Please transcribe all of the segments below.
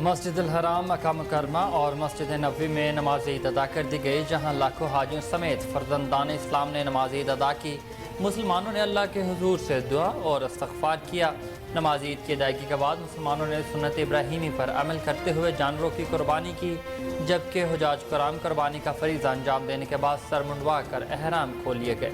مسجد الحرام، مکہ مکرمہ اور مسجد نبوی میں نماز عید ادا کر دی گئی، جہاں لاکھوں حاجیوں سمیت فرزندان اسلام نے نماز عید ادا کی۔ مسلمانوں نے اللہ کے حضور سے دعا اور استغفار کیا۔ نماز عید کی ادائیگی کے بعد مسلمانوں نے سنت ابراہیمی پر عمل کرتے ہوئے جانوروں کی قربانی کی، جبکہ حجاج کرام قربانی کا فریضہ انجام دینے کے بعد سر منڈوا کر احرام کھول لیے گئے۔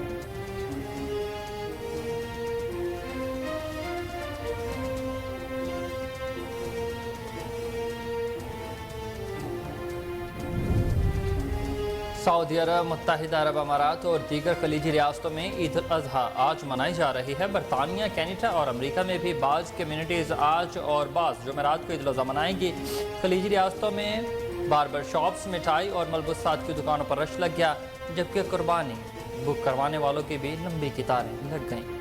سعودی عرب، متحدہ عرب امارات اور دیگر خلیجی ریاستوں میں عید الاضحیٰ آج منائی جا رہی ہے۔ برطانیہ، کینیڈا اور امریکہ میں بھی بعض کمیونٹیز آج اور بعض جمعرات کو عید الاضحیٰ منائیں گی۔ خلیجی ریاستوں میں باربر شاپس، مٹھائی اور ملبوسات کی دکانوں پر رش لگ گیا، جبکہ قربانی بک کروانے والوں کی بھی لمبی قطاریں لگ گئیں۔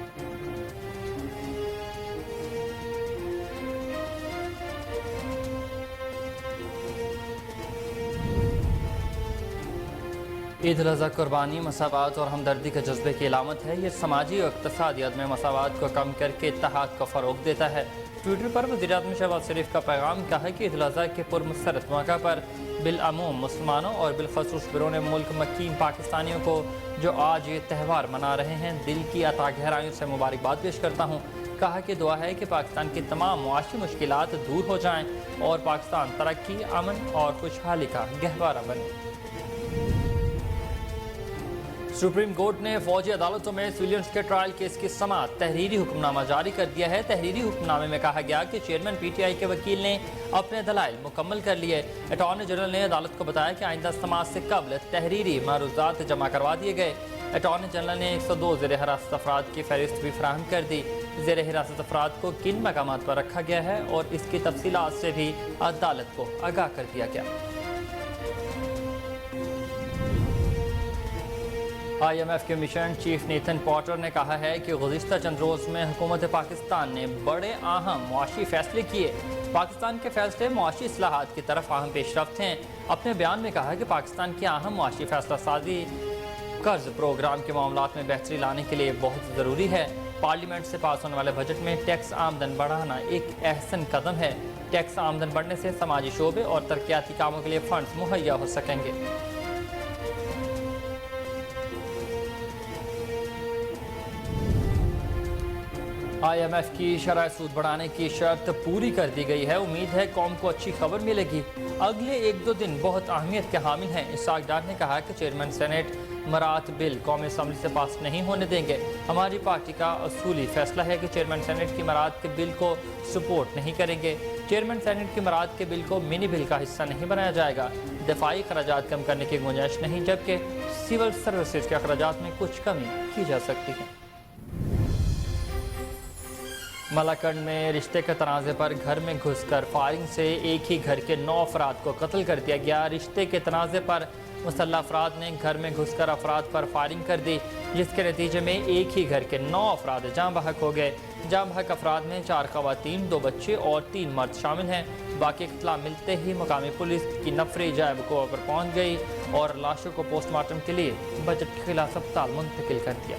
عید الاضحیٰ قربانی، مساوات اور ہمدردی کے جذبے کی علامت ہے۔ یہ سماجی اور اقتصادی عدم مساوات کو کم کر کے اتحاد کو فروغ دیتا ہے۔ ٹویٹر پر وزیر اعظم شہباز شریف کا پیغام کہا کہ عید الاضحیٰ کے پرمسرت موقع پر بالعموم مسلمانوں اور بالخصوص بیرون ملک مقیم پاکستانیوں کو جو آج یہ تہوار منا رہے ہیں، دل کی عطا گہرائیوں سے مبارکباد پیش کرتا ہوں۔ کہا کہ دعا ہے کہ پاکستان کی تمام معاشی مشکلات دور ہو جائیں اور پاکستان ترقی، امن اور خوشحالی کا گہوارہ بنے۔ سپریم کورٹ نے فوجی عدالتوں میں سویلینز کے ٹرائل کیس کی سماعت تحریری حکم نامہ جاری کر دیا ہے۔ تحریری حکم نامے میں کہا گیا کہ چیئرمین پی ٹی آئی کے وکیل نے اپنے دلائل مکمل کر لیے۔ اٹارنی جنرل نے عدالت کو بتایا کہ آئندہ سماعت سے قبل تحریری معروضات جمع کروا دیے گئے۔ اٹارنی جنرل نے 102 زیر حراست افراد کی فہرست بھی فراہم کر دی۔ زیر حراست افراد کو کن مقامات پر رکھا گیا ہے اور اس کی تفصیلات سے بھی عدالت کو آگاہ کر دیا گیا۔ آئی ایم ایف کے مشن چیف نیتھن پارٹر نے کہا ہے کہ گزشتہ چند روز میں حکومت پاکستان نے بڑے اہم معاشی فیصلے کیے۔ پاکستان کے فیصلے معاشی اصلاحات کی طرف اہم پیش رفت ہیں۔ اپنے بیان میں کہا کہ پاکستان کی اہم معاشی فیصلہ سازی قرض پروگرام کے معاملات میں بہتری لانے کے لیے بہت ضروری ہے۔ پارلیمنٹ سے پاس ہونے والے بجٹ میں ٹیکس آمدن بڑھانا ایک احسن قدم ہے۔ ٹیکس آمدن بڑھنے سے سماجی شعبے اور ترقیاتی کاموں کے لیے فنڈز مہیا ہو سکیں گے۔ آئی ایم ایف کی شرح سود بڑھانے کی شرط پوری کر دی گئی ہے۔ امید ہے قوم کو اچھی خبر ملے گی۔ اگلے 1-2 دن بہت اہمیت کے حامل ہیں۔ اسحاق ڈار نے کہا کہ چیئرمین سینیٹ مراعات بل قومی اسمبلی سے پاس نہیں ہونے دیں گے۔ ہماری پارٹی کا اصولی فیصلہ ہے کہ چیئرمین سینیٹ کی مراعات کے بل کو سپورٹ نہیں کریں گے۔ چیئرمین سینیٹ کی مراعات کے بل کو منی بل کا حصہ نہیں بنایا جائے گا۔ دفاعی اخراجات کم کرنے کی گنجائش نہیں، جبکہ سول سروسز کے اخراجات میں کچھ کمی کی جا سکتی ہے۔ ملاکنڈ میں رشتے کے تنازع پر گھر میں گھس کر فائرنگ سے ایک ہی گھر کے 9 افراد کو قتل کر دیا گیا۔ رشتے کے تنازع پر مسلح افراد نے گھر میں گھس کر افراد پر فائرنگ کر دی، جس کے نتیجے میں ایک ہی گھر کے 9 افراد جاں بحق ہو گئے۔ جاں بحق افراد میں 4 خواتین، 2 بچے اور 3 مرد شامل ہیں۔ باقی اطلاع ملتے ہی مقامی پولیس کی نفری جائے وقوع پر پہنچ گئی اور لاشوں کو پوسٹ مارٹم کے لیے بجٹ کے خلاف اسپتال منتقل کر دیا۔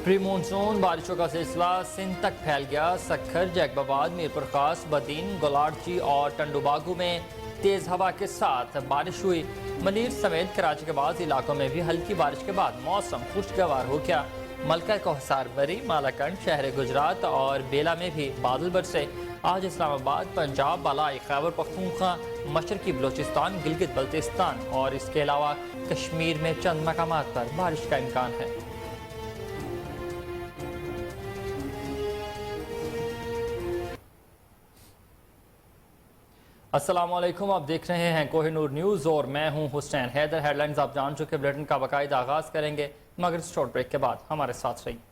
پری مونسون بارشوں کا سلسلہ سندھ تک پھیل گیا۔ سکھر، جیکب آباد، میرپور خاص، بدین، گولاڑچی اور ٹنڈو باغو میں تیز ہوا کے ساتھ بارش ہوئی۔ منیر سمیت کراچی کے بعض علاقوں میں بھی ہلکی بارش کے بعد موسم خوشگوار ہو گیا۔ ملکہ کوہسار بری، مالاکنڈ، شہر گجرات اور بیلا میں بھی بادل برسے۔ آج اسلام آباد، پنجاب، بالائی خیبر پختونخوا، مشرقی بلوچستان، گلگت بلتستان اور اس کے علاوہ کشمیر میں چند مقامات پر بارش کا امکان ہے۔ السلام علیکم، آپ دیکھ رہے ہیں کوہ نور نیوز اور میں ہوں حسین حیدر۔ ہیڈ لائنز آپ جان چکے، بلیٹن کا باقاعدہ آغاز کریں گے مگر شارٹ بریک کے بعد ہمارے ساتھ رہیے۔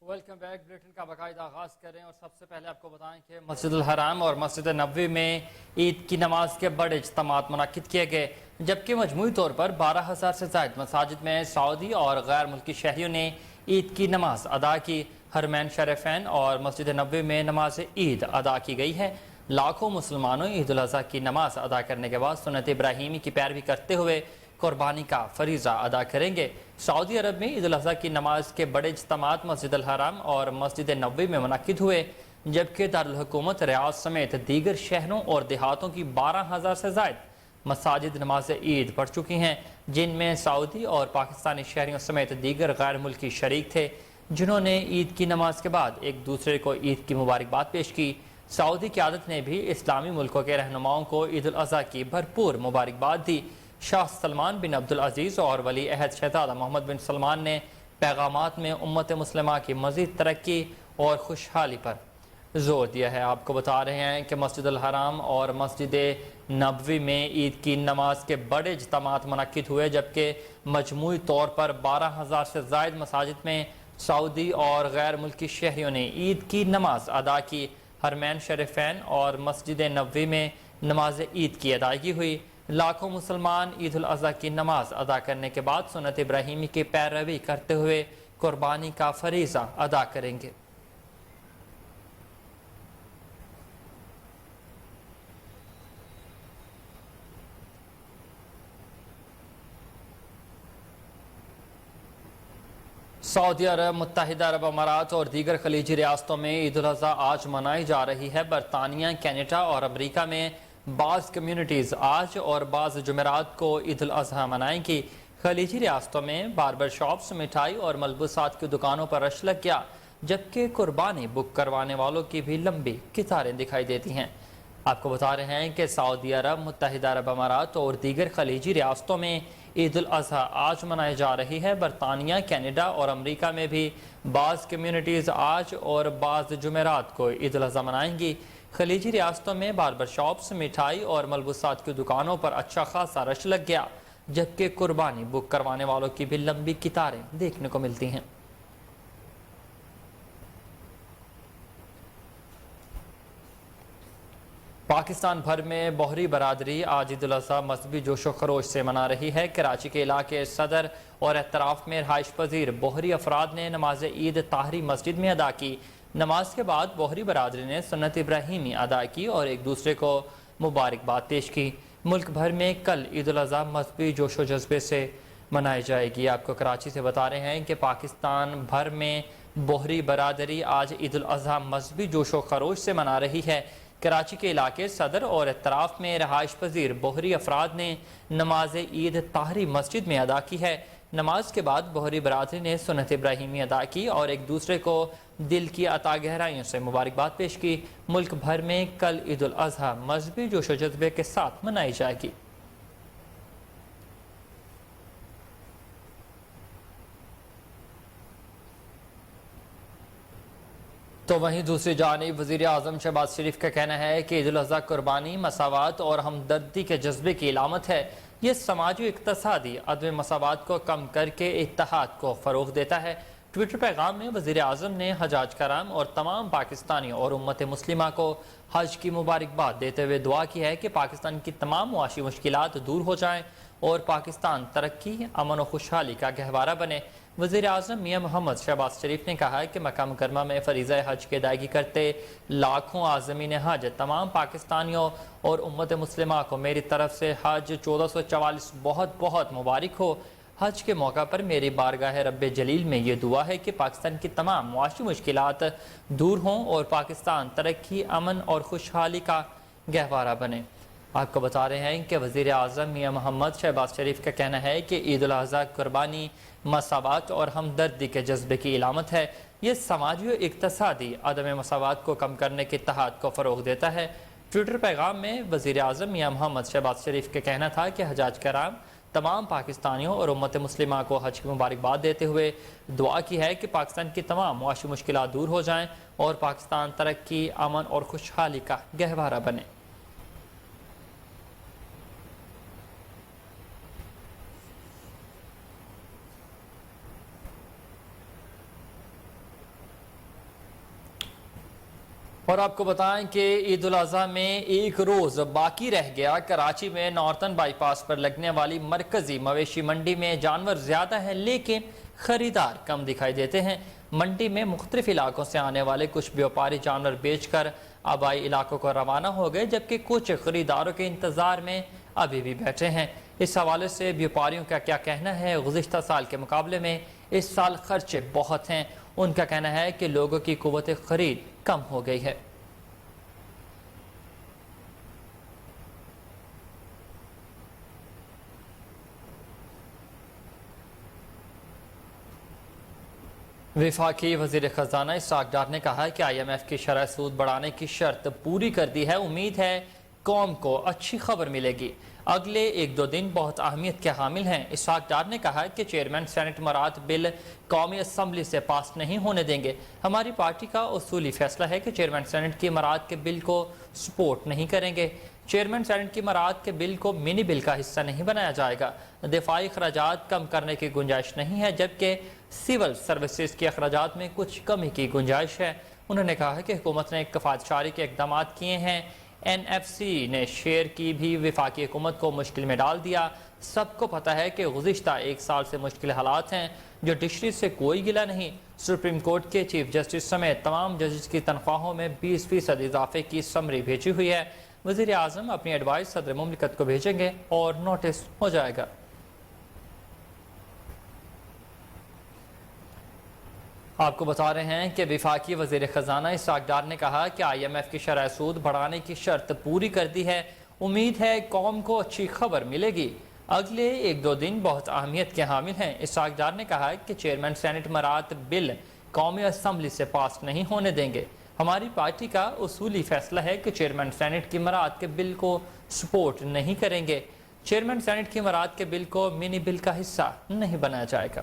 Welcome back. بلیٹن کا باقاعدہ آغاز کریں اور سب سے پہلے آپ کو بتائیں کہ مسجد الحرام اور مسجد نبوی میں عید کی نماز کے بڑے اجتماعات منعقد کیے گئے، جبکہ مجموعی طور پر 12,000 سے زائد مساجد میں سعودی اور غیر ملکی شہریوں نے عید کی نماز ادا کی۔ حرمین شریفین اور مسجد نبوی میں نماز عید ادا کی گئی ہے۔ لاکھوں مسلمانوں عید الاضحیٰ کی نماز ادا کرنے کے بعد سنت ابراہیمی کی پیروی کرتے ہوئے قربانی کا فریضہ ادا کریں گے۔ سعودی عرب میں عید الاضحیٰ کی نماز کے بڑے اجتماعات مسجد الحرام اور مسجد نبوی میں منعقد ہوئے، جبکہ دارالحکومت ریاض سمیت دیگر شہروں اور دیہاتوں کی 12,000 سے زائد مساجد نماز عید پڑھ چکی ہیں، جن میں سعودی اور پاکستانی شہریوں سمیت دیگر غیر ملکی شریک تھے، جنہوں نے عید کی نماز کے بعد ایک دوسرے کو عید کی مبارکباد پیش کی۔ سعودی قیادت نے بھی اسلامی ملکوں کے رہنماؤں کو عید الاضحیٰ کی بھرپور مبارکباد دی۔ شاہ سلمان بن عبدالعزیز اور ولی عہد شہزادہ محمد بن سلمان نے پیغامات میں امت مسلمہ کی مزید ترقی اور خوشحالی پر زور دیا ہے۔ آپ کو بتا رہے ہیں کہ مسجد الحرام اور مسجد نبوی میں عید کی نماز کے بڑے اجتماعات منعقد ہوئے، جبکہ مجموعی طور پر 12,000 سے زائد مساجد میں سعودی اور غیر ملکی شہریوں نے عید کی نماز ادا کی۔ حرمین شریفین اور مسجد نبوی میں نماز عید کی ادائیگی ہوئی۔ لاکھوں مسلمان عید الاضحیٰ کی نماز ادا کرنے کے بعد سنت ابراہیمی کی پیروی کرتے ہوئے قربانی کا فریضہ ادا کریں گے۔ سعودی عرب، متحدہ عرب امارات اور دیگر خلیجی ریاستوں میں عید الاضحیٰ آج منائی جا رہی ہے۔ برطانیہ، کینیڈا اور امریکہ میں بعض کمیونٹیز آج اور بعض جمعرات کو عید الاضحیٰ منائیں گی۔ خلیجی ریاستوں میں باربر شاپس، مٹھائی اور ملبوسات کی دکانوں پر رش لگ گیا، جبکہ قربانی بک کروانے والوں کی بھی لمبی قطاریں دکھائی دیتی ہیں۔ آپ کو بتا رہے ہیں کہ سعودی عرب، متحدہ عرب امارات اور دیگر خلیجی ریاستوں میں عید الاضحیٰ آج منائی جا رہی ہے۔ برطانیہ، کینیڈا اور امریکہ میں بھی بعض کمیونٹیز آج اور بعض جمعرات کو عید الاضحیٰ منائیں گی۔ خلیجی ریاستوں میں باربر شاپس، مٹھائی اور ملبوسات کی دکانوں پر اچھا خاصا رش لگ گیا، جبکہ قربانی بک کروانے والوں کی بھی لمبی قطاریں دیکھنے کو ملتی ہیں۔ پاکستان بھر میں بوہری برادری آج عید الاضحیٰ مذہبی جوش و خروش سے منا رہی ہے۔ کراچی کے علاقے صدر اور اطراف میں رہائش پذیر بوہری افراد نے نماز عید طاہری مسجد میں ادا کی۔ نماز کے بعد بوہری برادری نے سنت ابراہیمی ادا کی اور ایک دوسرے کو مبارکباد پیش کی۔ ملک بھر میں کل عید الاضحیٰ مذہبی جوش و جذبے سے منائی جائے گی۔ آپ کو کراچی سے بتا رہے ہیں کہ پاکستان بھر میں بوہری برادری آج عید الاضحیٰ مذہبی جوش و خروش سے منا رہی ہے۔ کراچی کے علاقے صدر اور اطراف میں رہائش پذیر بوہری افراد نے نماز عید طاہری مسجد میں ادا کی ہے۔ نماز کے بعد بوہری برادری نے سنت ابراہیمی ادا کی اور ایک دوسرے کو دل کی عطا گہرائیوں سے مبارکباد پیش کی۔ ملک بھر میں کل عید الاضحیٰ مذہبی جوش و جذبے کے ساتھ منائی جائے گی۔ تو وہیں دوسری جانب وزیر اعظم شہباز شریف کا کہنا ہے کہ عید الاضحیٰ قربانی، مساوات اور ہمدردی کے جذبے کی علامت ہے۔ یہ سماجی اقتصادی عدم مساوات کو کم کر کے اتحاد کو فروغ دیتا ہے۔ ٹویٹر پیغام میں وزیر اعظم نے حجاج کرام اور تمام پاکستانیوں اور امت مسلمہ کو حج کی مبارکباد دیتے ہوئے دعا کی ہے کہ پاکستان کی تمام معاشی مشکلات دور ہو جائیں اور پاکستان ترقی، امن و خوشحالی کا گہوارہ بنے۔ وزیر اعظم میاں محمد شہباز شریف نے کہا ہے کہ مکہ مکرمہ میں فریضہ حج کی ادائیگی کرتے لاکھوں عازمین حج تمام پاکستانیوں اور امت مسلمہ کو میری طرف سے حج 1444 بہت بہت مبارک ہو۔ حج کے موقع پر میری بارگاہ رب جلیل میں یہ دعا ہے کہ پاکستان کی تمام معاشی مشکلات دور ہوں اور پاکستان ترقی، امن اور خوشحالی کا گہوارہ بنے۔ آپ کو بتا رہے ہیں کہ وزیر اعظم میاں محمد شہباز شریف کا کہنا ہے کہ عید الاضحیٰ قربانی، مساوات اور ہمدردی کے جذبے کی علامت ہے۔ یہ سماجی و اقتصادی عدم مساوات کو کم کرنے کے اتحاد کو فروغ دیتا ہے۔ ٹویٹر پیغام میں وزیر اعظم میاں محمد شہباز شریف کا کہنا تھا کہ حجاج کرام تمام پاکستانیوں اور امت مسلمہ کو حج کی مبارکباد دیتے ہوئے دعا کی ہے کہ پاکستان کی تمام معاشی مشکلات دور ہو جائیں اور پاکستان ترقی، امن اور خوشحالی کا گہوارہ بنے۔ اور آپ کو بتائیں کہ عید الاضحیٰ میں ایک روز باقی رہ گیا۔ کراچی میں نارتن بائی پاس پر لگنے والی مرکزی مویشی منڈی میں جانور زیادہ ہیں لیکن خریدار کم دکھائی دیتے ہیں۔ منڈی میں مختلف علاقوں سے آنے والے کچھ بیوپاری جانور بیچ کر آبائی علاقوں کو روانہ ہو گئے، جبکہ کچھ خریداروں کے انتظار میں ابھی بھی بیٹھے ہیں۔ اس حوالے سے بیوپاریوں کا کیا کہنا ہے؟ گزشتہ سال کے مقابلے میں اس سال خرچے بہت ہیں۔ ان کا کہنا ہے کہ لوگوں کی قوت خرید کم ہو گئی ہے۔ وفاقی وزیر خزانہ اسحاق ڈار نے کہا کہ آئی ایم ایف کی شرح سود بڑھانے کی شرط پوری کر دی ہے۔ امید ہے قوم کو اچھی خبر ملے گی۔ اگلے ایک دو دن بہت اہمیت کے حامل ہیں۔ اسحاق ڈار نے کہا کہ چیئرمین سینٹ مراد بل قومی اسمبلی سے پاس نہیں ہونے دیں گے۔ ہماری پارٹی کا اصولی فیصلہ ہے کہ چیئرمین سینٹ کی مراد کے بل کو سپورٹ نہیں کریں گے۔ چیئرمین سینٹ کی مراد کے بل کو منی بل کا حصہ نہیں بنایا جائے گا۔ دفاعی اخراجات کم کرنے کی گنجائش نہیں ہے، جبکہ سول سروسز کے اخراجات میں کچھ کمی کی گنجائش ہے۔ انہوں نے کہا کہ حکومت نے کفایت شعاری کے اقدامات کیے ہیں۔ این ایف سی نے شیئر کی بھی وفاقی حکومت کو مشکل میں ڈال دیا۔ سب کو پتہ ہے کہ گزشتہ ایک سال سے مشکل حالات ہیں۔ جوڈیشری سے کوئی گلہ نہیں۔ سپریم کورٹ کے چیف جسٹس سمیت تمام ججز کی تنخواہوں میں 20% اضافے کی سمری بھیجی ہوئی ہے۔ وزیر اعظم اپنی ایڈوائز صدر مملکت کو بھیجیں گے اور نوٹس ہو جائے گا۔ آپ کو بتا رہے ہیں کہ وفاقی وزیر خزانہ اسحاق ڈار نے کہا کہ آئی ایم ایف کی شرح سود بڑھانے کی شرط پوری کر دی ہے۔ امید ہے قوم کو اچھی خبر ملے گی۔ اگلے ایک دو دن بہت اہمیت کے حامل ہیں۔ اسحاق ڈار نے کہا کہ چیئرمین سینٹ مراد بل قومی اسمبلی سے پاس نہیں ہونے دیں گے۔ ہماری پارٹی کا اصولی فیصلہ ہے کہ چیئرمین سینٹ کی مراد کے بل کو سپورٹ نہیں کریں گے۔ چیئرمین سینٹ کی مراد کے بل کو منی بل کا حصہ نہیں بنایا جائے گا۔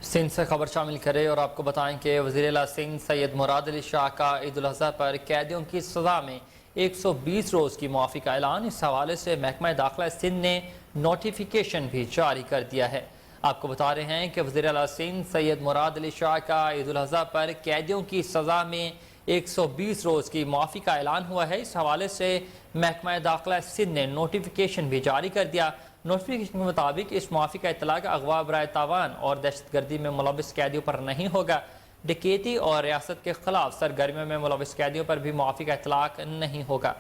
سندھ سے خبر شامل کرے اور آپ کو بتائیں کہ وزیر اعلیٰ سندھ سید مراد علی شاہ کا عید الاضحیٰ پر قیدیوں کی سزا میں 120 روز کی معافی کا اعلان۔ اس حوالے سے محکمہ داخلہ سندھ نے نوٹیفیکیشن بھی جاری کر دیا ہے۔ آپ کو بتا رہے ہیں کہ وزیر اعلیٰ سندھ سید مراد علی شاہ کا عید الاضحیٰ پر قیدیوں کی سزا میں 120 روز کی معافی کا اعلان ہوا ہے۔ اس حوالے سے محکمہ داخلہ سندھ نے نوٹیفیکیشن بھی جاری کر دیا۔ نوٹیفیکیشن کے مطابق اس معافی کا اطلاق اغوا برائے تاوان اور دہشت گردی میں ملوث قیدیوں پر نہیں ہوگا۔ ڈکیتی اور ریاست کے خلاف سرگرمیوں میں ملوث قیدیوں پر بھی معافی کا اطلاق نہیں ہوگا۔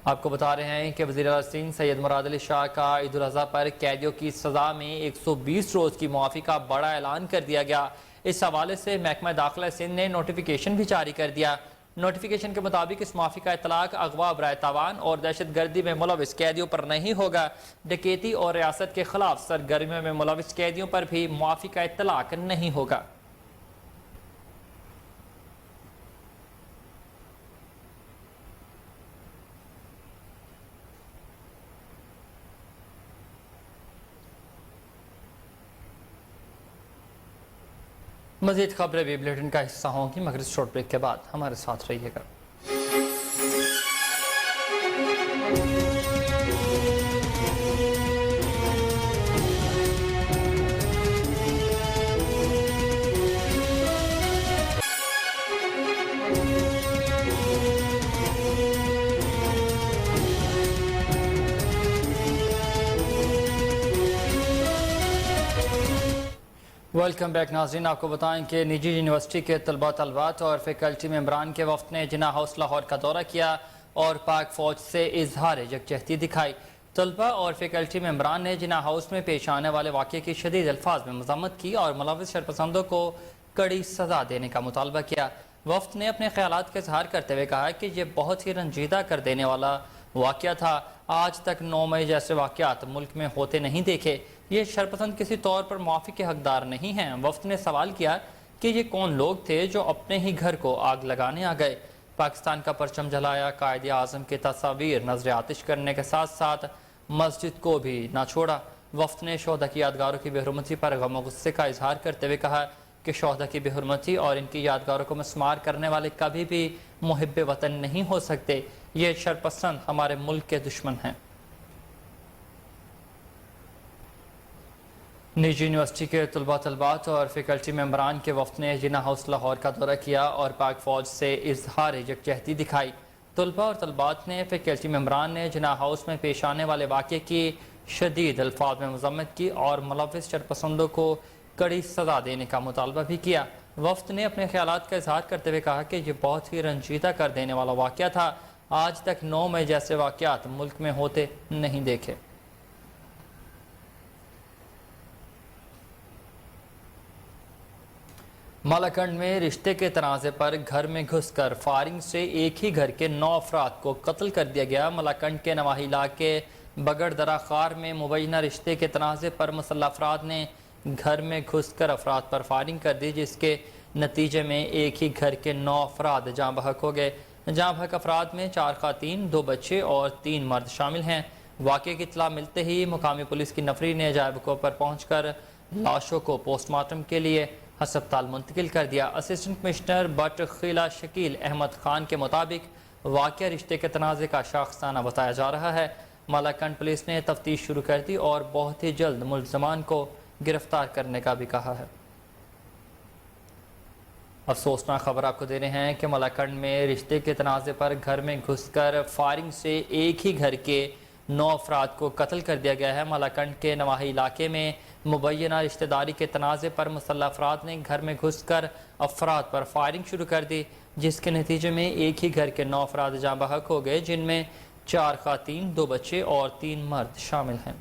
آپ کو بتا رہے ہیں کہ وزیر اعلیٰ سندھ سید مراد علی شاہ کا عید الاضحیٰ پر قیدیوں کی سزا میں 120 روز کی معافی کا بڑا اعلان کر دیا گیا۔ اس حوالے سے محکمہ داخلہ سندھ نے نوٹیفیکیشن بھی جاری کر دیا۔ نوٹیفیکیشن کے مطابق اس معافی کا اطلاق اغوا برائے تاوان اور دہشت گردی میں ملوث قیدیوں پر نہیں ہوگا۔ ڈکیتی اور ریاست کے خلاف سرگرمیوں میں ملوث قیدیوں پر بھی معافی کا اطلاق نہیں ہوگا۔ مزید خبریں بھی بلیٹن کا حصہ ہوں گی، مگر اس شارٹ بریک کے بعد ہمارے ساتھ رہیے گا۔ ویلکم بیک ناظرین، آپ کو بتائیں کہ نجی یونیورسٹی کے طلبات اور فیکلٹی ممبران کے وفد نے جناح ہاؤس لاہور کا دورہ کیا اور پاک فوج سے اظہار یکجہتی دکھائی۔ طلبہ اور فیکلٹی ممبران نے جناح ہاؤس میں پیش آنے والے واقعے کی شدید الفاظ میں مذمت کی اور ملوث شرپسندوں کو کڑی سزا دینے کا مطالبہ کیا۔ وفد نے اپنے خیالات کا اظہار کرتے ہوئے کہا کہ یہ بہت ہی رنجیدہ کر دینے والا واقعہ تھا۔ آج تک 9 مئی جیسے واقعات ملک میں ہوتے نہیں دیکھے۔ یہ شرپسند کسی طور پر معافی کے حقدار نہیں ہیں۔ وفد نے سوال کیا کہ یہ کون لوگ تھے جو اپنے ہی گھر کو آگ لگانے آ گئے، پاکستان کا پرچم جلایا، قائد اعظم کی تصاویر نظر آتش کرنے کے ساتھ ساتھ مسجد کو بھی نہ چھوڑا۔ وفد نے شہداء کی یادگاروں کی بے حرمتی پر غم و غصے کا اظہار کرتے ہوئے کہا کہ شہداء کی بے حرمتی اور ان کی یادگاروں کو مسمار کرنے والے کبھی بھی محب وطن نہیں ہو سکتے۔ یہ شرپسند ہمارے ملک کے دشمن ہیں۔ نجی یونیورسٹی کے طلباء اور فیکلٹی ممبران کے وفد نے جناح ہاؤس لاہور کا دورہ کیا اور پاک فوج سے اظہار یکجہتی دکھائی۔ طلباء اور طلبات نے فیکلٹی ممبران نے جناح ہاؤس میں پیش آنے والے واقعے کی شدید الفاظ میں مذمت کی اور ملوث شرپسندوں کو کڑی سزا دینے کا مطالبہ بھی کیا۔ وفد نے اپنے خیالات کا اظہار کرتے ہوئے کہا کہ یہ بہت ہی رنجیدہ کر دینے والا واقعہ تھا۔ آج تک 9 مئی جیسے واقعات ملک میں ہوتے نہیں دیکھے۔ مالاکنڈ میں رشتے کے تنازع پر گھر میں گھس کر فائرنگ سے ایک ہی گھر کے 9 افراد کو قتل کر دیا گیا۔ مالاکنڈ کے نواحی علاقے بگڑ درہ خار میں مبینہ رشتے کے تنازع پر مسلح افراد نے گھر میں گھس کر افراد پر فائرنگ کر دی، جس کے نتیجے میں ایک ہی گھر کے 9 افراد جاں بحق ہو گئے۔ جاں بحق افراد میں 4 خواتین، 2 بچے اور 3 مرد شامل ہیں۔ واقعے کی اطلاع ملتے ہی مقامی پولیس کی نفری نے جائے وقوع پر پہنچ کر لاشوں کو پوسٹ مارٹم کے لیے ہسپتال منتقل کر دیا۔ Assistant commissioner Batkhela Shakeel Ahmad Khan کے مطابق واقعہ رشتے کے تنازع کا شاخسانہ بتایا جا رہا ہے۔ مالاکنڈ پولیس نے تفتیش شروع کر دی اور بہت ہی جلد ملزمان کو گرفتار کرنے کا بھی کہا ہے۔ افسوسناک خبر آپ کو دے رہے ہیں کہ مالاکنڈ میں رشتے کے تنازع پر گھر میں گھس کر فائرنگ سے ایک ہی گھر کے 9 افراد کو قتل کر دیا گیا ہے۔ مالاکنڈ کے نواحی علاقے میں مبینہ رشتہ داری کے تنازع پر مسلح افراد نے گھر میں گھس کر افراد پر فائرنگ شروع کر دی، جس کے نتیجے میں ایک ہی گھر کے 9 افراد جاں بحق ہو گئے، جن میں 4 خواتین، 2 بچے اور 3 مرد شامل ہیں۔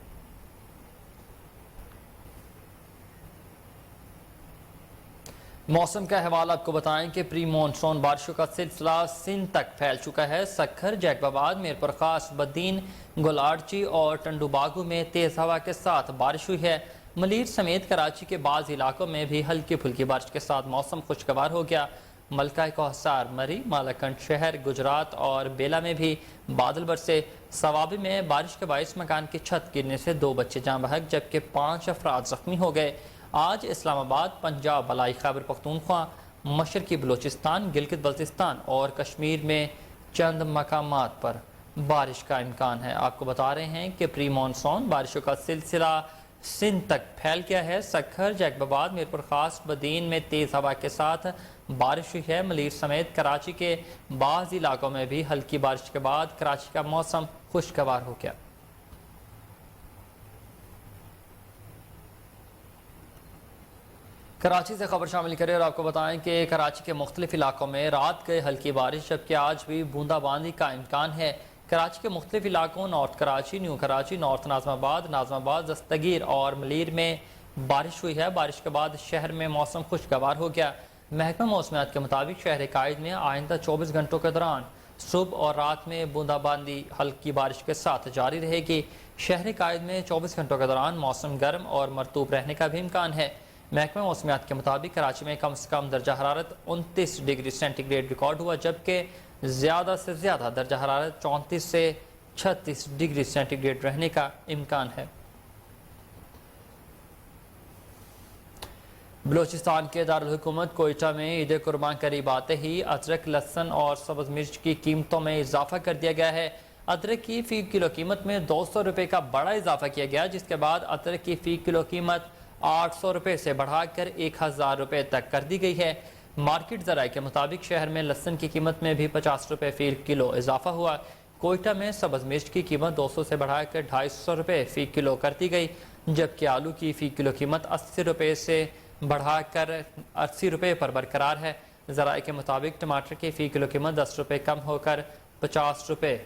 موسم کا حوالہ آپ کو بتائیں کہ پری مونسون بارشوں کا سلسلہ سندھ تک پھیل چکا ہے۔ سکھر، جیکب آباد، میرپور خاص، بدین، گولاڑچی اور ٹنڈو باغو میں تیز ہوا کے ساتھ بارش ہوئی ہے۔ ملیر سمیت کراچی کے بعض علاقوں میں بھی ہلکی پھلکی بارش کے ساتھ موسم خوشگوار ہو گیا۔ ملکہ کوہسار، مری، مالاکنڈ شہر، گجرات اور بیلا میں بھی بادل برسے۔ سوابی میں بارش کے باعث مکان کی چھت گرنے سے 2 بچے جاں بحق جبکہ 5 افراد زخمی ہو گئے۔ آج اسلام آباد، پنجاب، بالائی خیبر پختونخوا، مشرقی بلوچستان، گلگت بلتستان اور کشمیر میں چند مقامات پر بارش کا امکان ہے۔ آپ کو بتا رہے ہیں کہ پری مونسون بارشوں کا سلسلہ سندھ تک پھیل گیا ہے۔ سکھر، جیکب آباد، میرپور خاص، بدین میں تیز ہوا کے ساتھ بارش ہوئی ہے۔ ملیر سمیت کراچی کے بعض علاقوں میں بھی ہلکی بارش کے بعد کراچی کا موسم خوشگوار ہو گیا۔ کراچی سے خبر شامل کریں اور آپ کو بتائیں کہ کراچی کے مختلف علاقوں میں رات گئے ہلکی بارش جبکہ آج بھی بوندا باندی کا امکان ہے۔ کراچی کے مختلف علاقوں north Karachi, new Karachi, north Nazimabad, Dastagir اور ملیر میں بارش ہوئی ہے۔ بارش کے بعد شہر میں موسم خوشگوار ہو گیا۔ محکمہ موسمیات کے مطابق شہر قائد میں آئندہ 24 گھنٹوں کے دوران صبح اور رات میں بوندا باندی ہلکی بارش کے ساتھ جاری رہے گی۔ شہر قائد میں 24 گھنٹوں کے دوران موسم گرم اور مرطوب رہنے کا بھی امکان ہے۔ محکمہ موسمیات کے مطابق کراچی میں کم سے کم درجہ حرارت 29 ڈگری سینٹی گریڈ ریکارڈ ہوا جبکہ زیادہ سے زیادہ درجہ حرارت 34 سے 36 ڈگری سینٹی گریڈ رہنے کا امکان ہے۔ بلوچستان کے دارالحکومت کوئٹہ میں عید قربان قریب آتے ہی ادرک، لہسن اور سبز مرچ کی قیمتوں میں اضافہ کر دیا گیا ہے۔ ادرک کی فی کلو قیمت میں 200 روپے کا بڑا اضافہ کیا گیا، جس کے بعد ادرک کی فی کلو قیمت 800 روپے سے بڑھا کر 1000 روپے تک کر دی گئی ہے۔ مارکیٹ ذرائع کے مطابق شہر میں لہسن کی قیمت میں بھی 50 روپے فی کلو اضافہ ہوا۔ کوئٹہ میں سبز مرچ کی قیمت 200 سے بڑھا کر 250 روپے فی کلو کر دی گئی جبکہ آلو کی فی کلو قیمت 80 روپے سے بڑھا کر 80 روپے پر برقرار ہے۔ ذرائع کے مطابق ٹماٹر کی فی کلو قیمت 10 روپے کم ہو کر 50 روپے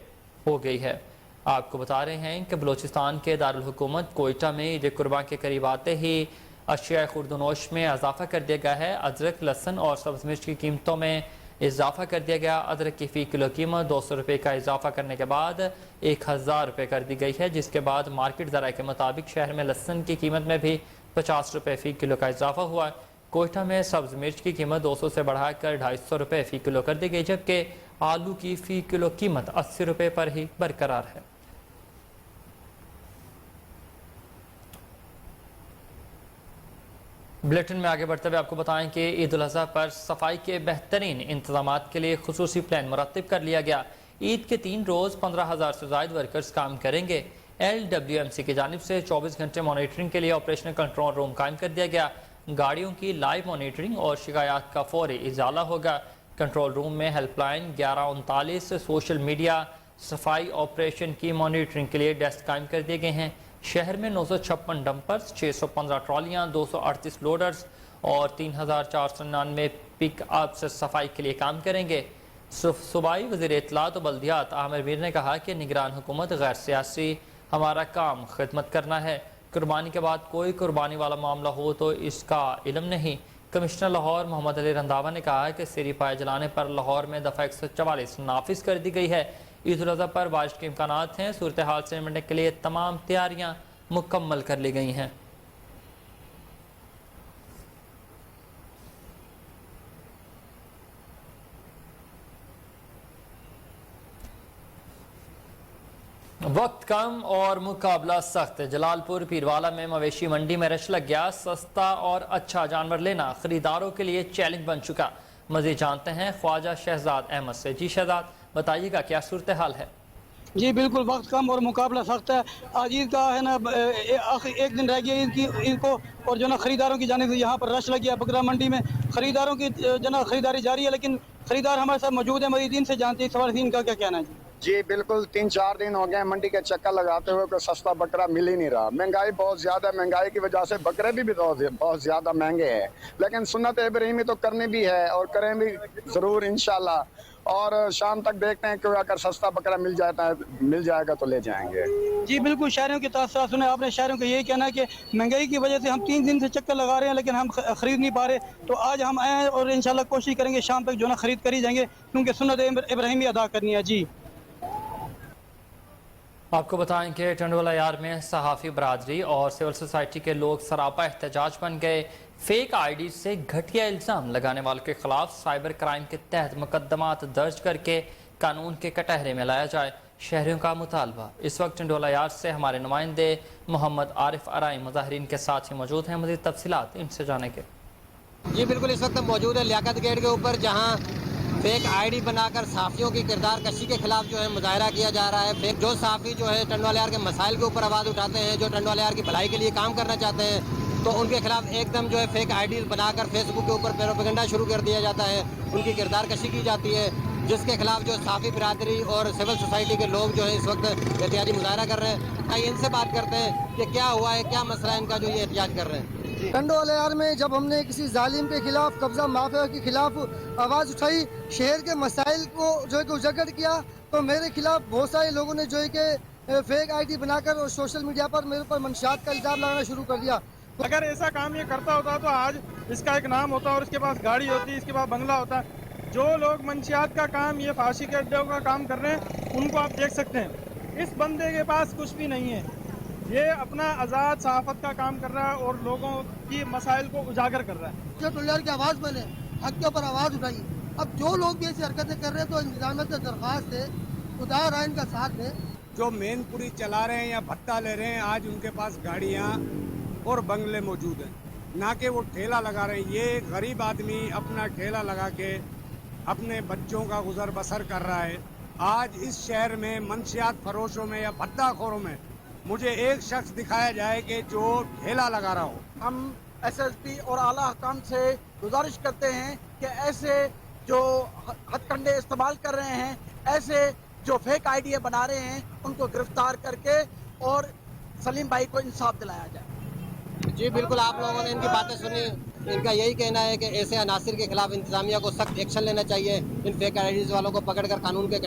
ہو گئی ہے۔ آپ کو بتا رہے ہیں کہ بلوچستان کے دارالحکومت کوئٹہ میں عید قربان کے قریب آتے ہی اشیاء خوردونوش میں اضافہ کر دیا گیا ہے۔ ادرک، لہسن اور سبز مرچ کی قیمتوں میں اضافہ کر دیا گیا۔ ادرک کی فی کلو قیمت 200 روپے کا اضافہ کرنے کے بعد 1000 روپے کر دی گئی ہے، جس کے بعد مارکیٹ ذرائع کے مطابق شہر میں لہسن کی قیمت میں بھی 50 روپے فی کلو کا اضافہ ہوا۔ کوئٹہ میں سبز مرچ کی قیمت 200 سے بڑھا کر 250 روپے فی کلو کر دی گئی جبکہ آلو کی فی کلو قیمت 80 روپے پر ہی برقرار ہے۔ بلیٹن میں آگے بڑھتے ہوئے آپ کو بتائیں کہ عید الاضحیٰ پر صفائی کے بہترین انتظامات کے لیے خصوصی پلان مرتب کر لیا گیا۔ عید کے 3 روز 15,000 سے زائد ورکرز کام کریں گے۔ LWMC کی جانب سے 24 گھنٹے مانیٹرنگ کے لیے آپریشنل کنٹرول روم قائم کر دیا گیا۔ گاڑیوں کی لائیو مانیٹرنگ اور شکایات کا فوری ازالہ ہوگا۔ کنٹرول روم میں ہیلپ لائن 1139، سوشل میڈیا، صفائی آپریشن کی مانیٹرنگ کے لیے ڈیسک قائم کر دیے گئے ہیں۔ شہر میں 956 ڈمپرز، 615 ٹرالیاں، 238 لوڈرز اور 3,499 پک اپ سے صفائی کے لیے کام کریں گے۔ صوبائی وزیر اطلاعات و بلدیات عامر میر نے کہا کہ نگران حکومت غیر سیاسی، ہمارا کام خدمت کرنا ہے۔ قربانی کے بعد کوئی قربانی والا معاملہ ہو تو اس کا علم نہیں۔ کمشنر لاہور محمد علی رنداوا نے کہا کہ سیری پائے جلانے پر لاہور میں دفعہ 144 نافذ کر دی گئی ہے۔ عید الاضحیٰ پر بارش کے امکانات ہیں، صورتحال سے نمٹنے کے لیے تمام تیاریاں مکمل کر لی گئی ہیں۔ وقت کم اور مقابلہ سخت۔ جلال پور پیروالا میں مویشی منڈی میں رش لگ گیا۔ سستا اور اچھا جانور لینا خریداروں کے لیے چیلنج بن چکا۔ مزید جانتے ہیں خواجہ شہزاد احمد سے۔ جی شہزاد، بتائیے گا کیا صورتحال ہے؟ جی بالکل، وقت کم اور مقابلہ سخت ہے۔ آج عید کا ہے نا، ایک دن رہ گیا عید کو، اور جو نا خریداروں کی جانب سے یہاں پر رش لگ گیا بکرا منڈی میں۔ خریداروں کی جو نا خریداری جاری ہے، لیکن خریدار ہمارے ساتھ موجود ہیں۔ مزید سے جانتے ہیں سوال ان کا کیا کہنا ہے۔ جی بالکل، 3-4 دن ہو گئے منڈی کے چکر لگاتے ہوئے، کوئی سستا بکرا مل ہی نہیں رہا۔ مہنگائی بہت زیادہ ہے، مہنگائی کی وجہ سے بکرے بھی بہت زیادہ مہنگے ہیں، لیکن سنت ابراہیمی تو کرنی بھی ہے اور کریں بھی ضرور انشاءاللہ۔ اور شام تک دیکھتے ہیں کہ اگر سستا بکرا مل جائے گا تو لے جائیں گے۔ جی بالکل، شہریوں کے تاثرات سنے آپ نے۔ شہریوں کا یہی کہنا ہے کہ مہنگائی کی وجہ سے ہم 3 دن سے چکر لگا رہے ہیں، لیکن ہم خرید نہیں پا رہے۔ تو آج ہم آئے ہیں اور انشاءاللہ کوشش کریں گے شام تک جو نا خرید کری جائیں گے، کیونکہ سنت ابراہیمی ادا کرنی ہے۔ جی آپ کو بتائیں کہ ٹنڈوالہ یار میں صحافی برادری اور سول سوسائٹی کے لوگ سراپا احتجاج بن گئے۔ فیک آئی ڈی سے گھٹیا الزام لگانے والوں کے خلاف سائبر کرائم کے تحت مقدمات درج کر کے قانون کے کٹہرے میں لایا جائے، شہریوں کا مطالبہ۔ اس وقت ٹنڈوالہ یار سے ہمارے نمائندے محمد عارف ارائیں مظاہرین کے ساتھ ہی موجود ہیں۔ مزید تفصیلات ان سے جانیں گے۔ جی بالکل، اس وقت موجود ہے لیاقت گیٹ کے اوپر، جہاں فیک آئی ڈی بنا کر صحافیوں کی کردار کشی کے خلاف جو ہے مظاہرہ کیا جا رہا ہے۔ جو صحافی جو ہے ٹنڈوالہ یار کے مسائل کے اوپر آواز اٹھاتے ہیں، جو ٹنڈوالہ یار کی بھلائی کے لیے کام کرنا چاہتے ہیں، تو ان کے خلاف ایک دم جو ہے فیک آئی ڈیز بنا کر فیس بک کے اوپر پروپیگنڈا شروع کر دیا جاتا ہے، ان کی کردار کشی کی جاتی ہے، جس کے خلاف جو صحافی برادری اور سول سوسائٹی کے لوگ جو ہے اس وقت احتجاجی مظاہرہ کر رہے ہیں۔ آئیے ان سے بات کرتے ہیں کہ کیا ہوا ہے، کیا مسئلہ ہے ان کا جو یہ احتجاج کر رہے ہیں۔ ٹنڈوالہ یار میں جب ہم نے کسی ظالم کے خلاف، قبضہ مافیا کے خلاف آواز اٹھائی، شہر کے مسائل کو جو ہے کہ اجاگر کیا، تو میرے خلاف بہت سارے لوگوں نے جو ہے کہ فیک آئی ڈی بنا کر اور سوشل میڈیا پر میرے اوپر منشیات کا الزام لگانا شروع کر دیا۔ اگر ایسا کام یہ کرتا ہوتا تو آج اس کا ایک نام ہوتا اور اس کے پاس گاڑی ہوتی، اس کے پاس بنگلہ ہوتا۔ جو لوگ منشیات کا کام، یہ فحاشی کے اڈوں کا کام کر رہے ہیں، ان کو آپ دیکھ سکتے ہیں۔ اس بندے کے پاس کچھ بھی نہیں ہے، یہ اپنا آزاد صحافت کا کام کر رہا ہے اور لوگوں کی مسائل کو اجاگر کر رہا ہے۔ جو ٹنڈوالہ کی آواز بنے، حق کے اوپر آواز اٹھائی۔ اب جو لوگ بھی ایسی حرکتیں کر رہے ہیں تو انتظامیہ سے درخواست ہے خدا رائن کا ساتھ دیں۔ جو مین پوری چلا رہے ہیں یا بھتہ لے رہے ہیں، آج ان کے پاس گاڑیاں اور بنگلے موجود ہیں، نہ کہ وہ ٹھیلا لگا رہے ہیں۔ یہ غریب آدمی اپنا ٹھیلا لگا کے اپنے بچوں کا گزر بسر کر رہا ہے۔ آج اس شہر میں منشیات فروشوں میں یا بھتہ خوروں میں مجھے ایک شخص دکھایا جائے کہ جو ٹھیلا لگا رہا ہو۔ ہم ایس ایس پی اور اعلیٰ حکام سے گزارش کرتے ہیں کہ ایسے جو ہتھ کنڈے استعمال کر رہے ہیں، ایسے جو فیک آئی ڈی بنا رہے ہیں، ان کو گرفتار کر کے اور سلیم بھائی کو انصاف دلایا جائے۔ جی بالکل، آپ لوگوں نے ان کی باتیں سنی۔ ان کا یہی کہنا ہے کہ ایسے عناصر کے خلاف انتظامیہ کو سخت ایکشن لینا چاہیے، ان فیک آئی ڈیز والوں کو پکڑ کر قانون کے۔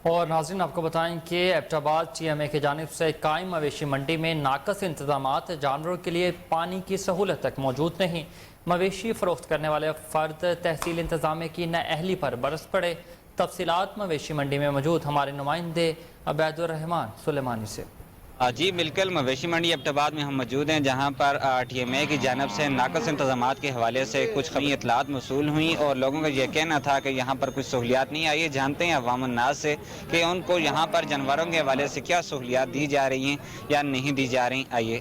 اور ناظرین، آپ کو بتائیں کہ ایبٹ آباد TMA کی جانب سے قائم مویشی منڈی میں ناقص انتظامات، جانوروں کے لیے پانی کی سہولت تک موجود نہیں۔ مویشی فروخت کرنے والے فرد تحصیل انتظامیہ کی نااہلی پر برس پڑے۔ تفصیلات مویشی منڈی میں موجود ہمارے نمائندے عبید الرحمان سلیمانی سے۔ جی بالکل، مویشی منڈی ایبٹ آباد میں ہم موجود ہیں، جہاں پر TMA کی جانب سے ناقص انتظامات کے حوالے سے کچھ خفیہ اطلاعات موصول ہوئیں اور لوگوں کا یہ کہنا تھا کہ یہاں پر کچھ سہولیات نہیں آئی۔ جانتے ہیں عوام الناس سے کہ ان کو یہاں پر جانوروں کے حوالے سے کیا سہولیات دی جا رہی ہیں یا نہیں دی جا رہی۔ آئیے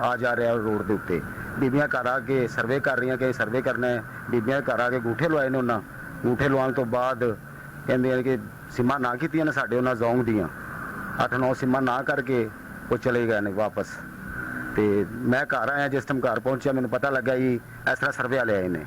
ਆ ਜਾ ਰਿਹਾ ਰੋਡ ਦੇ ਉੱਤੇ। ਬੀਬੀਆਂ ਘਰ ਆ ਕੇ ਸਰਵੇ ਕਰ ਰਹੀਆਂ ਕਿ ਸਰਵੇ ਕਰਨਾ ਹੈ। ਬੀਬੀਆਂ ਘਰ ਆ ਕੇ ਗੂਠੇ ਲਵਾਏ ਨੇ ਉਹਨਾਂ। ਗੂਠੇ ਲਵਾਉਣ ਤੋਂ ਬਾਅਦ ਕਹਿੰਦੇ ਆ ਕਿ ਸਿਮਾਂ ਨਾ ਕੀਤੀਆਂ ਨੇ ਸਾਡੇ ਉਹਨਾਂ ਜ਼ੌਂਗ ਦੀਆਂ 8-9 ਸਿਮਾਂ ਨਾ ਕਰਕੇ ਉਹ ਚਲੇ ਗਏ ਨੇ ਵਾਪਸ। ਤੇ ਮੈਂ ਘਰ ਆਇਆ, ਜਿਸ ਟਾਈਮ ਘਰ ਪਹੁੰਚਿਆ ਮੈਨੂੰ ਪਤਾ ਲੱਗਾ ਜੀ ਇਸ ਤਰ੍ਹਾਂ ਸਰਵੇ ਵਾਲੇ ਆਏ ਨੇ।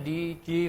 DG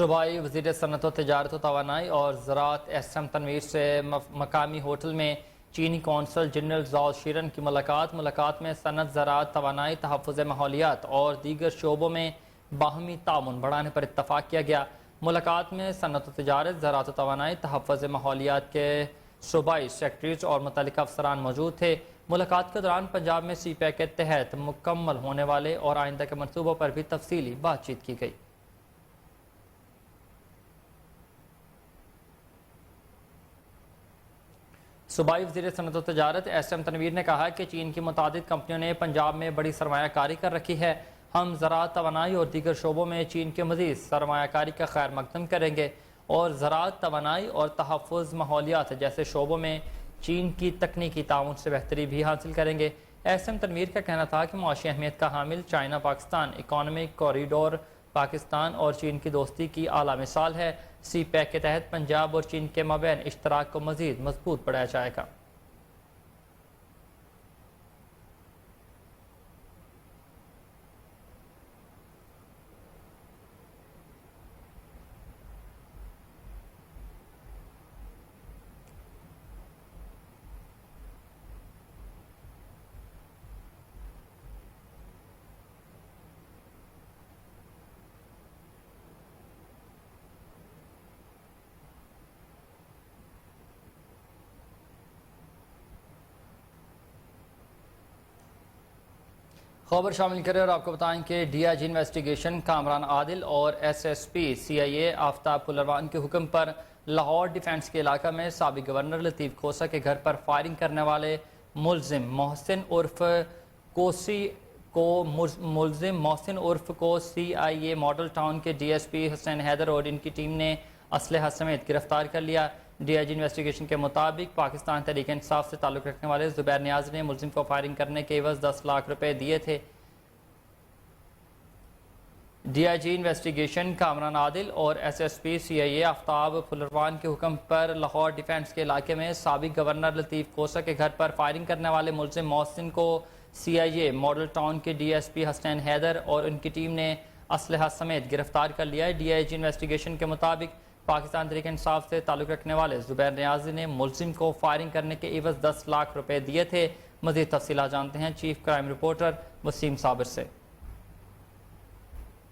صوبائی وزیر صنعت و تجارت و توانائی اور زراعت ایس ایم تنویر سے مقامی ہوٹل میں چینی کونسل جنرل زاؤ شیرن کی ملاقات میں صنعت، زراعت، توانائی، تحفظ ماحولیات اور دیگر شعبوں میں باہمی تعاون بڑھانے پر اتفاق کیا گیا۔ ملاقات میں صنعت و تجارت، زراعت و توانائی، تحفظ ماحولیات کے صوبائی سیکرٹریز اور متعلقہ افسران موجود تھے۔ ملاقات کے دوران پنجاب میں سی پیک کے تحت مکمل ہونے والے اور آئندہ کے منصوبوں پر بھی تفصیلی بات چیت کی گئی۔ صوبائی وزیر صنعت و تجارت ایس ایم تنویر نے کہا کہ چین کی متعدد کمپنیوں نے پنجاب میں بڑی سرمایہ کاری کر رکھی ہے۔ ہم زراعت، توانائی اور دیگر شعبوں میں چین کے مزید سرمایہ کاری کا خیر مقدم کریں گے اور زراعت، توانائی اور تحفظ ماحولیات جیسے شعبوں میں چین کی تکنیکی تعاون سے بہتری بھی حاصل کریں گے۔ ایس ایم تنویر کا کہنا تھا کہ معاشی اہمیت کا حامل China Pakistan economic corridor Pakistan اور چین کی دوستی کی اعلیٰ مثال ہے۔ سی پیک کے تحت پنجاب اور چین کے مابین اشتراک کو مزید مضبوط بڑھایا جائے گا۔ خبر شامل کریں اور آپ کو بتائیں کہ D I G investigation Kamran Adil اور S S P C I اے آفتاب پھلروان کے حکم پر لاہور ڈیفنس کے علاقہ میں سابق گورنر لطیف کھوسہ کے گھر پر فائرنگ کرنے والے ملزم محسن عرف کو سی آئی اے ماڈل ٹاؤن کے ڈی ایس پی حسین حیدر اور ان کی ٹیم نے اسلحہ سمیت گرفتار کر لیا۔ ڈی آئی جی انویسٹیگیشن کے مطابق پاکستان تحریک انصاف سے تعلق رکھنے والے زبیر نیاز نے ملزم کو فائرنگ کرنے کے عوض 10 لاکھ روپے دیے تھے۔ D I G investigation Kamran Adil اور S S P C I اے آفتاب پھلروان کے حکم پر لاہور ڈیفنس کے علاقے میں سابق گورنر لطیف کھوسہ کے گھر پر فائرنگ کرنے والے ملزم محسن کو سی آئی اے ماڈل ٹاؤن کے ڈی ایس پی حسین حیدر اور ان کی ٹیم نے اسلحہ سمیت گرفتار کر لیا ہے۔ ڈی آئی جی انویسٹیگیشن کے مطابق پاکستان تحریک انصاف سے تعلق رکھنے والے زبیر نیازی نے ملزم کو فائرنگ کرنے کے عوض 10 لاکھ روپے دیے تھے۔ مزید تفصیلات جانتے ہیں چیف کرائم رپورٹر وسیم صابر سے۔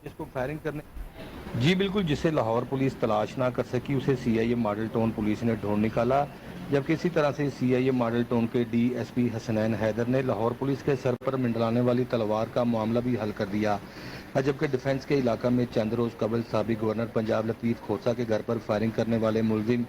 اس کو فائرنگ کرنے جی بالکل، جسے لاہور پولیس تلاش نہ کر سکی اسے C I A model town police نے ڈھونڈ نکالا، جبکہ اسی طرح سے C I A model town کے D S P Hasnain Haider نے لاہور پولیس کے سر پر منڈلانے والی تلوار کا معاملہ بھی حل کر دیا، جبکہ ڈیفنس کے علاقہ میں چند روز قبل سابق گورنر پنجاب لطیف کھوسہ کے گھر پر فائرنگ کرنے والے ملزم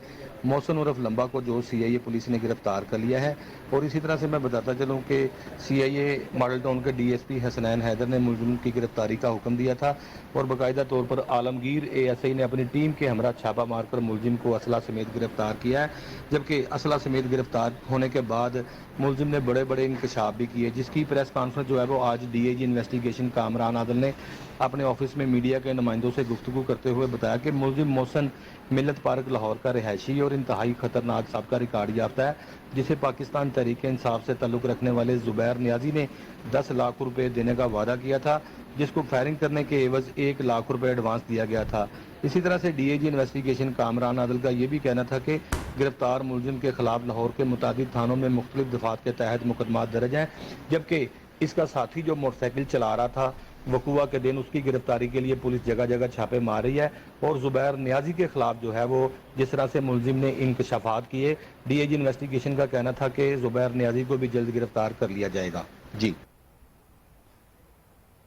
محسن عرف لمبا کو جو سی آئی اے پولیس نے گرفتار کر لیا ہے۔ اور اسی طرح سے میں بتاتا چلوں کہ C I A model town کے D S P Hasnain Haider نے ملزم کی گرفتاری کا حکم دیا تھا اور باقاعدہ طور پر عالمگیر اے ایس آئی نے اپنی ٹیم کے ہمراہ چھاپا مار کر ملزم کو اسلحہ سمیت گرفتار کیا ہے، جبکہ اسلحہ سمیت گرفتار ہونے کے بعد ملزم نے بڑے بڑے انکشاف بھی کیے، جس کی پریس کانفرنس جو ہے وہ آج D I G investigation Kamran Adil نے اپنے آفس میں میڈیا کے نمائندوں سے گفتگو کرتے ہوئے بتایا کہ ملزم محسن ملت پارک لاہور کا رہائشی اور انتہائی خطرناک سابقہ ریکارڈ یافتہ ہے، جسے پاکستان تحریک انصاف سے تعلق رکھنے والے زبیر نیازی نے 10 لاکھ روپے دینے کا وعدہ کیا تھا، جس کو فائرنگ کرنے کے عوض 1 لاکھ روپے ایڈوانس دیا گیا تھا۔ اسی طرح سے D I G investigation Kamran Adil کا یہ بھی کہنا تھا کہ گرفتار ملزم کے خلاف لاہور کے متعدد تھانوں میں مختلف دفعات کے تحت مقدمات درج ہیں، جبکہ اس کا ساتھی جو موٹر سائیکل چلا رہا تھا وقوع کے دن اس کی گرفتاری کے لیے پولیس جگہ جگہ چھاپے مار رہی ہے۔ اور زبیر نیازی کے خلاف جو ہے وہ جس طرح سے ملزم نے انکشافات کیے، ڈی آئی جی انویسٹیگیشن کا کہنا تھا کہ زبیر نیازی کو بھی جلد گرفتار کر لیا جائے گا۔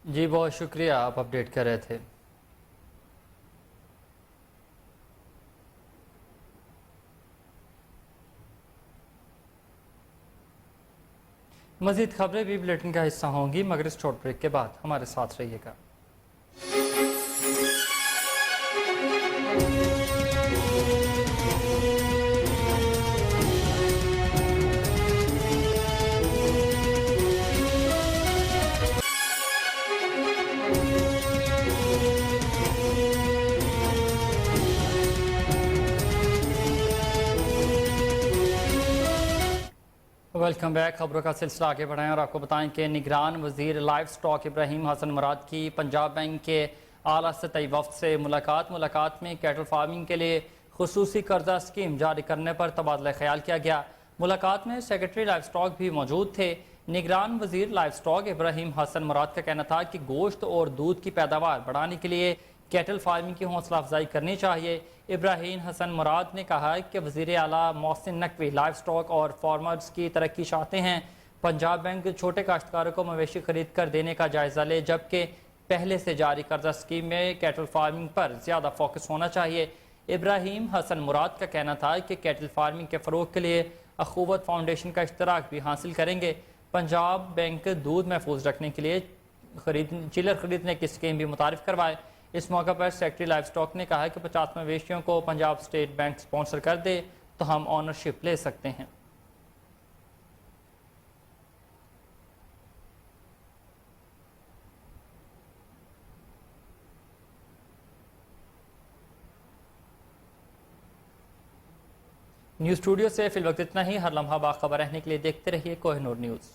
جی بہت شکریہ، آپ اپڈیٹ کر رہے تھے۔ مزید خبریں بھی بلیٹن کا حصہ ہوں گی، مگر اس شارٹ بریک کے بعد ہمارے ساتھ رہیے گا۔ ویلکم بیک، خبروں کا سلسلہ آگے بڑھائیں اور آپ کو بتائیں کہ نگران وزیر لائف سٹاک ابراہیم حسن مراد کی پنجاب بینک کے اعلیٰ سطحی وفد سے ملاقات میں کیٹل فارمنگ کے لیے خصوصی قرضہ اسکیم جاری کرنے پر تبادلہ خیال کیا گیا۔ ملاقات میں سیکرٹری لائف سٹاک بھی موجود تھے۔ نگران وزیر لائف سٹاک ابراہیم حسن مراد کا کہنا تھا کہ گوشت اور دودھ کی پیداوار بڑھانے کے لیے کیٹل فارمنگ کی حوصلہ افزائی کرنی چاہیے۔ ابراہیم حسن مراد نے کہا کہ وزیر اعلیٰ محسن نقوی لائف سٹاک اور فارمرز کی ترقی چاہتے ہیں۔ پنجاب بینک چھوٹے کاشتکاروں کو مویشی خرید کر دینے کا جائزہ لے، جبکہ پہلے سے جاری قرضہ اسکیم میں کیٹل فارمنگ پر زیادہ فوکس ہونا چاہیے۔ ابراہیم حسن مراد کا کہنا تھا کہ کیٹل فارمنگ کے فروغ کے لیے اخوت فاؤنڈیشن کا اشتراک بھی حاصل کریں گے۔ پنجاب بینک دودھ محفوظ رکھنے کے لیے چلر خریدنے کی اسکیم بھی متعارف کروائے۔ اس موقع پر سیکرٹری لائف سٹاک نے کہا کہ 50 مویشیوں کو پنجاب اسٹیٹ بینک سپانسر کر دے تو ہم آنرشپ لے سکتے ہیں۔ نیوز اسٹوڈیو سے فی الوقت اتنا ہی۔ ہر لمحہ باخبر رہنے کے لیے دیکھتے رہیے کوہ نور نیوز۔